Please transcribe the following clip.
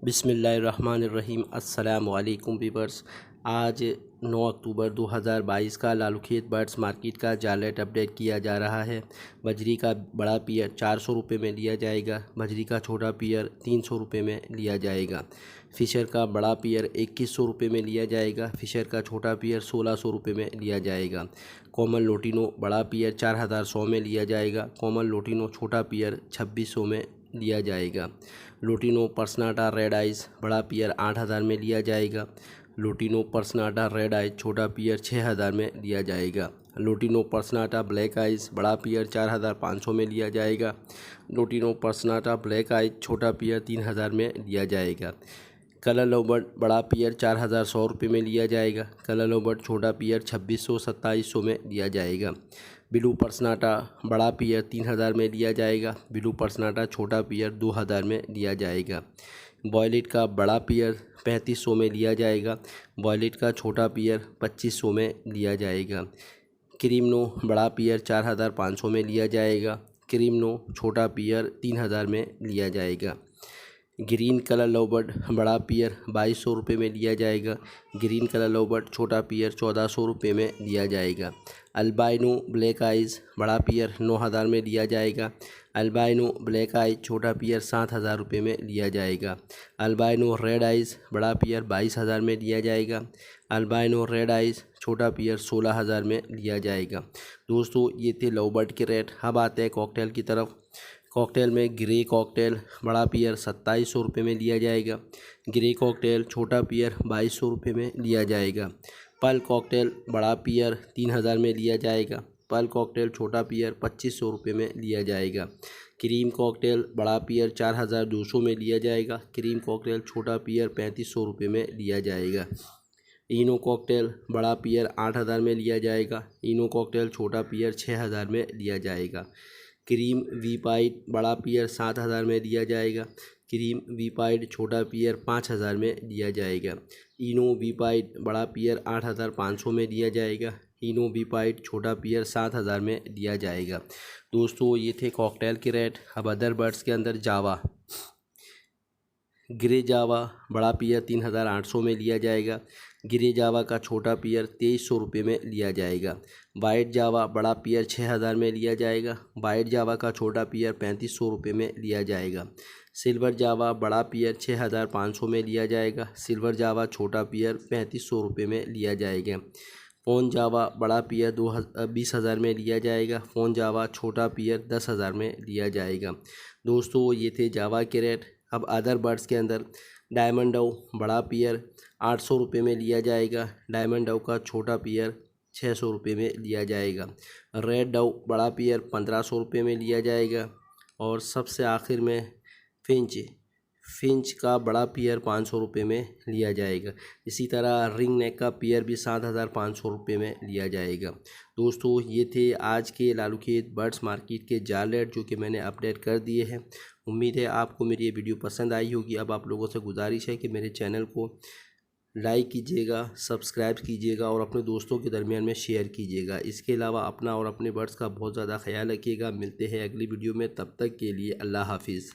बिस्मिल्लाहिर्रहमानिर्रहीम। अस्सलाम वालेकुम व्यूअर्स। आज 9 अक्टूबर 2022 का लालूखेत बर्ड्स मार्केट का जालेट अपडेट किया जा रहा है। बजरी का बड़ा पियर 400 रुपये में लिया जाएगा। बजरी का छोटा पियर 300 रुपये में लिया जाएगा। फ़िशर का बड़ा पियर 2100 रुपये में लिया जाएगा। फ़िशर का छोटा पियर 1600 रुपये में लिया जाएगा। कोमल लोटिनो बड़ा पियर 4100 में लिया जाएगा। कोमल लोटिनो छोटा पियर 2600 में लिया जाएगा। लोटिनो पर्सनाटा रेड आइस बड़ा पियर 8000 में लिया जाएगा। लोटिनो पर्सनाटा रेड आइस छोटा पियर 6000 में लिया जाएगा। लोटिनो पर्सनाटा ब्लैक आइस बड़ा पियर 4500 में लिया जाएगा। लोटिनो पर्सनाटा ब्लैक आइस छोटा पियर 3000 में लिया जाएगा। कलर लवबर्ड बड़ा पियर 4100 रुपये में लिया जाएगा। कलर लवबर्ड छोटा पियर 2600-2700 में लिया जाएगा। ब्लू पर्सनाटा बड़ा पियर 3000 में लिया जाएगा। ब्लू पर्सनाटा छोटा पियर 2000 में लिया जाएगा। वॉयलेट का बड़ा पियर 3500 में लिया जाएगा। वॉयलेट का छोटा पियर 2500 में लिया जाएगा। क्रीमनो बड़ा पियर 4500 में लिया जाएगा। क्रीमनो छोटा पियर 3000 में लिया जाएगा। ग्रीन कलर लवबर्ड बड़ा पियर 2200 रुपये में लिया जाएगा। ग्रीन कलर लवबर्ड छोटा पियर 1400 रुपये में लिया जाएगा। अल्बाइनो ब्लैक आइज़ बड़ा पियर 9000 में लिया जाएगा। अल्बाइनो ब्लैक आइज छोटा पियर 7000 रुपये में लिया जाएगा। अल्बाइनो रेड आइज़ बड़ा पियर 22000 में लिया जाएगा। अल्बाइनो रेड आइज़ छोटा पियर 16000 में लिया जाएगा। दोस्तों, ये थे लवबर्ड के रेट। अब आते हैं कॉकटेल की तरफ। कॉकटेल में ग्रे कॉकटेल बड़ा पियर 2700 रुपये में लिया जाएगा। ग्रे कॉकटेल छोटा पियर 2200 रुपये में लिया जाएगा। पर्ल कॉकटेल बड़ा पियर 3000 में लिया जाएगा। पर्ल कॉकटेल छोटा पियर 2500 रुपये में लिया जाएगा। क्रीम कॉकटेल बड़ा पियर 4200 में लिया जाएगा। क्रीम कॉकटेल छोटा पियर 3500 रुपये में लिया जाएगा। इनो कॉकटेल बड़ा पियर 8000 में लिया जाएगा। इनो कॉकटेल छोटा पियर 6000 में लिया जाएगा। क्रीम वी पाइड बड़ा पियर 7000 में लिया जाएगा। क्रीम वी पाइड छोटा पियर 5000 में लिया जाएगा। इनो वी पाइड बड़ा पियर 8500 में लिया जाएगा। इनो वी पाइड छोटा पियर 7000 में लिया जाएगा। दोस्तों, ये थे कॉकटेल के रेट। अब अदर बर्ड्स के अंदर जावा ग्रे जावा बड़ा पियर 3800 में लिया जाएगा। ग्रे जावा का छोटा पियर 2300 रुपये में लिया जाएगा। वाइट जावा बड़ा पियर 6000 में लिया जाएगा। वाइट जावा का छोटा पियर 3500 रुपये में लिया जाएगा। सिल्वर जावा बड़ा पियर 6500 में लिया जाएगा। सिल्वर जावा छोटा पियर 3500 रुपये में लिया जाएगा। फ़ोन जावा बड़ा पियर 20,000 में लिया जाएगा। फ़ोन जावा छोटा पियर 10,000 में लिया जाएगा। दोस्तों, ये थे जावा के रेट। अब अदर बर्ड्स के अंदर डायमंड डव बड़ा पियर 800 रुपये में लिया जाएगा। डायमंड डव का छोटा पियर 600 रुपये में लिया जाएगा। रेड डव बड़ा पियर 1500 रुपये में लिया जाएगा। और सबसे आखिर में फिंच का बड़ा पियर 500 रुपये में लिया जाएगा। इसी तरह रिंग नेक का पियर भी 7500 रुपये में लिया जाएगा। दोस्तों, ये थे आज के लालूखेत बर्ड्स मार्केट के जाल रेट जो कि मैंने अपडेट कर दिए हैं। उम्मीद है आपको मेरी ये वीडियो पसंद आई होगी। अब आप लोगों से गुजारिश है कि मेरे चैनल को लाइक कीजिएगा, सब्सक्राइब कीजिएगा और अपने दोस्तों के दरमियान में शेयर कीजिएगा। इसके अलावा अपना और अपने बर्ड्स का बहुत ज़्यादा ख्याल रखिएगा। मिलते हैं अगली वीडियो में, तब तक के लिए अल्लाह हाफिज़।